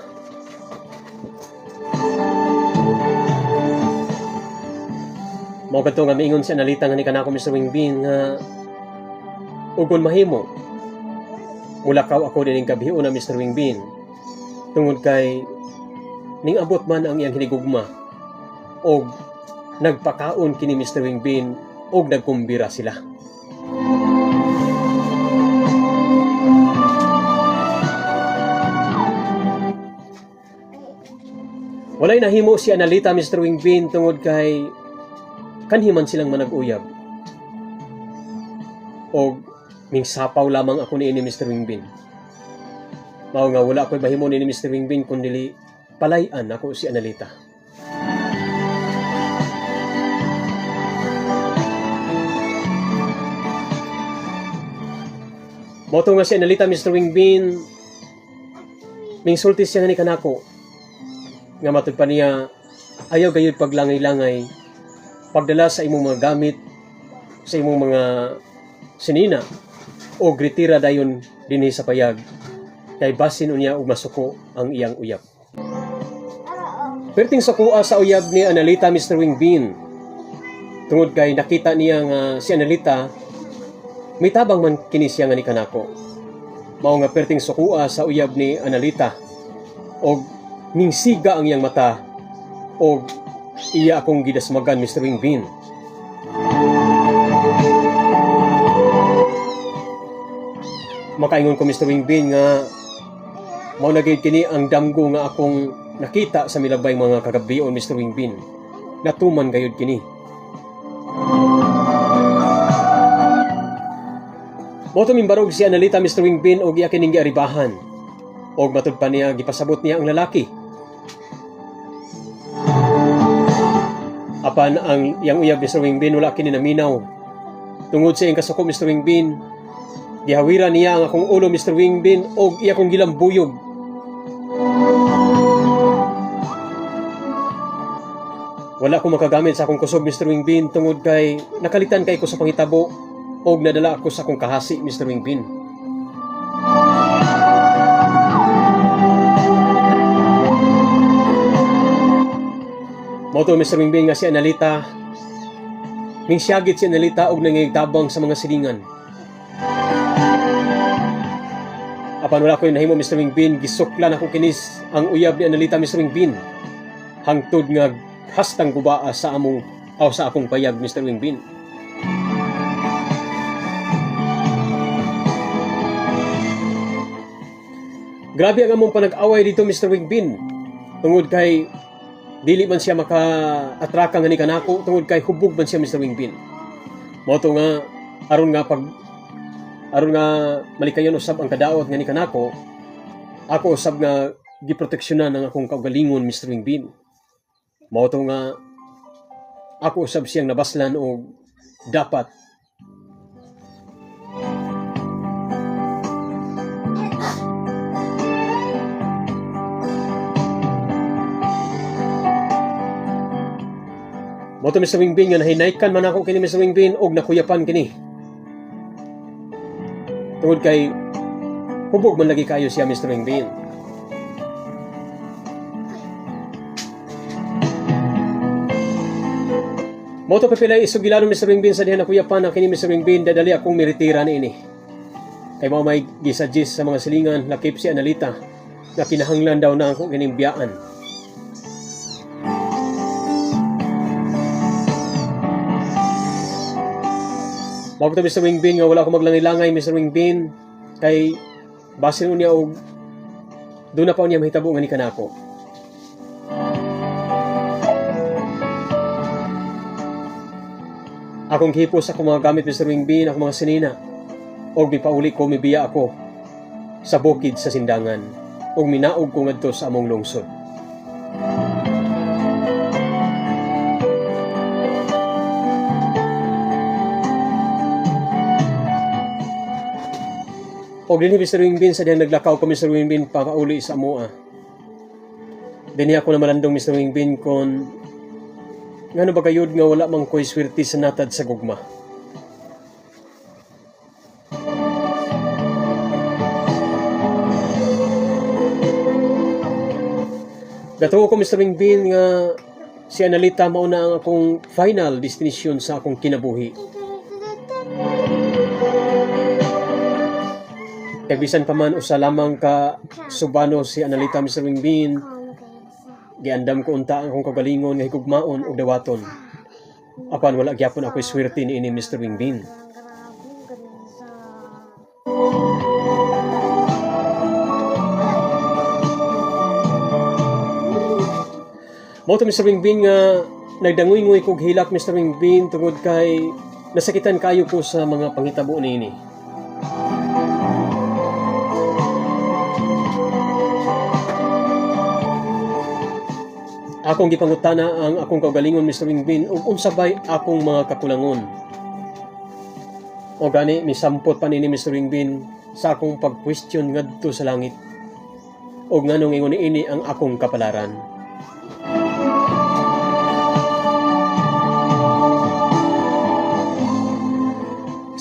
Mao kadto nga miingon si Analita nga ni kanako Mr. Wingbin nga ugon mahimo mulakaw ako dining gabiho na Mr. Wingbin. Tungod kay ning abot man ang iyang hinigugma og nagpakaon kini Mr. Wingbin og nagkumbira sila. Walay nahimo si Analita Mr. Wingbin tungod kay kanhiman silang manag-uyab. Og mingsapaw lamang ako ni Mr. Wingbin. Mao nga wala ako'y mahimo ni Mr. Wingbin kundi palayan ako si Analita. Moto nga si Analita Mr. Wingbin, mingsulti siya nga ni kanako. Nga matud pa niya, ayaw gayud paglangay-langay, pagdala sa imong mga gamit, sa imong mga sinina, o gritira dayon dinhi sa payag, kay basin unya og masuko ang iyang uyab. Perting sukoa sa uyab ni Analita Mr. Wingbin. Tungod kay nakita niya nga si Analita may tabang man kini siya nga ni kanako. Mao nga perting sukoa sa uyab ni Analita og ningsiga ang iyang mata og iya akong gidasmagan Mr. Wingbin. Makaingon ko Mr. Wingbin nga mao na gayud kini ang damgo nga akong nakita sa milabay mga kagabion Mr. Wingbin. Natuman gayud kini. Moto mimbarog si Analita Mr. Wingbin og iya kining giaribahan. Og matud pa niya gipasabot niya ang lalaki. Apan ang iyang uyab Mr. Wingbin wala kini naminaw. Tungod sa iyang kasuko Mr. Wingbin, gihawiran niya ang akong ulo Mr. Wingbin og iya kong gilambuyog. Wala ko makagamit sa akong kusog Mr. Wingbin tungod kay nakalitan kay ko sa pangitabo og nadala ako sa akong kahasi Mr. Wingbin. Moto Mr. Wingbin nga si Analita, mingsyagit si Analita og nangigtabang sa mga silingan. Apan wala ko yung nahimo Mr. Wingbin, gisuklan ako kinis ang uyab ni Analita Mr. Wingbin. Hangtod nga hastang gubaa sa among sa akong payag Mr. Wingbin. Grabe ang among panag-away dito Mr. Wingbin. Tungod kay dili man siya maka-atraka nga ni kanako, tungod kay hubog man siya Mr. Wingbin. Moto nga aron nga malikayon usab ang kadaot nga ni kanako, ako usab nga giproteksyonan ang akong kaugalingon Mr. Wingbin. Moto nga ako usab siyang nabaslan og dapat Moto Mr. Wingbin nga nahinaykan man ako kini Mr. Wingbin og nakuyapan kini. Tungod kay hubog man lagi kayo siya Mr. Wingbin. Moto papilay isugilano Mr. Wingbin sa diha nakuyapan na kini Mr. Wingbin dadali akong miritira ni ini. Kay mao may gisuggest sa mga silingan lakip si Analita na kinahanglan daw na ako kining biyaan. Bago to Mr. Wingbin nga wala ako maglangay-langay Mr. Wingbin kay basin niya og doon na pa niya mahitabo nga ni kanako. Akong hipos ako mga gamit Mr. Wingbin, ako mga sinina og mipauli ko mibiya ako sa bukid sa sindangan og minaog ko ngadto sa among lungsod. Og dinhi Mr. Wingbin sa diyang naglakaw ko Mr. Wingbin papauli sa amoa. Dinhi ako na malandong Mr. Wingbin kon ngano ba kayod nga wala mang koy swerte sa natad sa gugma. Gatuo ko Mr. Wingbin nga si Analita mao na ang akong final destination sa akong kinabuhi. Kaya bisan pa man usa lamang ka subano si Analita Mr. Wingbin, giandam ko unta ang akong kagalingon nga higugmaon og dawaton. Apan wala gyapon ako'y swerte ni ini Mr. Wingbin. Mao to Mr. Wingbin nga nagdangoy-ngoy kog hilak Mr. Wingbin tungod kay nasakitan kayo ko sa mga panghitabo niini. Akong gipangutana ang akong kaugalingon Mr. Wingbin ug unsabay akong mga kakulangon. O gani misampot pa nini Mr. Wingbin sa akong pag-question ngadto sa langit. Og nganong ingon ini ang akong kapalaran.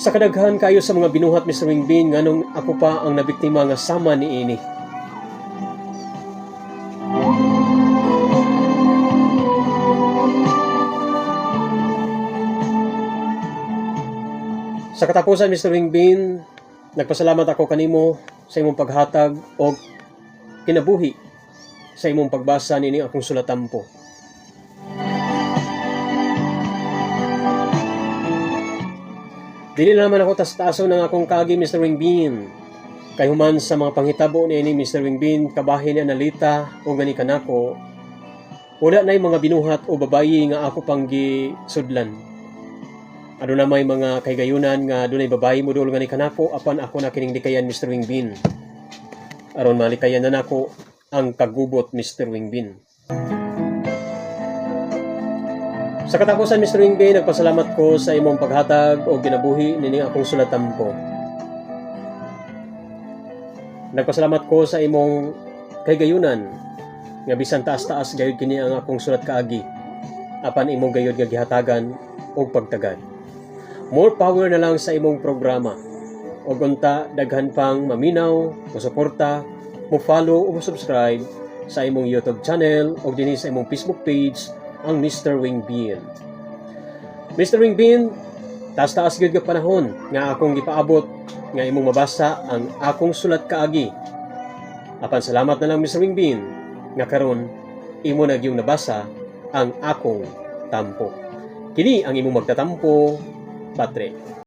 Sa kadaghan kayo sa mga binuhat Mr. Wingbin nganong ako pa ang nabiktima nga sama ni ini. Sa katapusan Mr. Wingbin, nagpasalamat ako kanimo sa imong paghatag o kinabuhi sa imong pagbasa nini akong sulatampo. Dili na naman ako tas-taso ng akong kagi Mr. Wingbin. Kay human sa mga panghitabo ni Mr. Wingbin, kabahin ni Analita o gani kanako, wala na mga binuhat o babayi nga ako pang gisudlan. Ano na may mga kaygayunan nga dunay babayi mo dul nga ni kanako apan ako na kining likayan Mr. Wingbin. Aron malikayan na nako ang kagubot Mr. Wingbin. Sa katapusan Mr. Wingbin, nagpasalamat ko sa imong paghatag o ginabuhi nining akong sulatampo. Nagpasalamat ko sa imong kaygayunan nga bisan taas-taas gayud kini ang akong sulat kaagi apan imong gayud nga gihatagan og pagtagad. More power na lang sa imong programa. O gunta, daghan pang maminaw, musuporta, mo-follow o mo-subscribe sa imong YouTube channel o dinhi sa imong Facebook page, ang Mr. Wingbin. Mr. Wingbin, taas-taas gyud nga panahon nga akong gipaabot nga imong mabasa ang akong sulat kaagi. Apan salamat na lang Mr. Wingbin nga karon imo na gyud nabasa ang akong tampo. Kini ang imong magtatampo, Patre.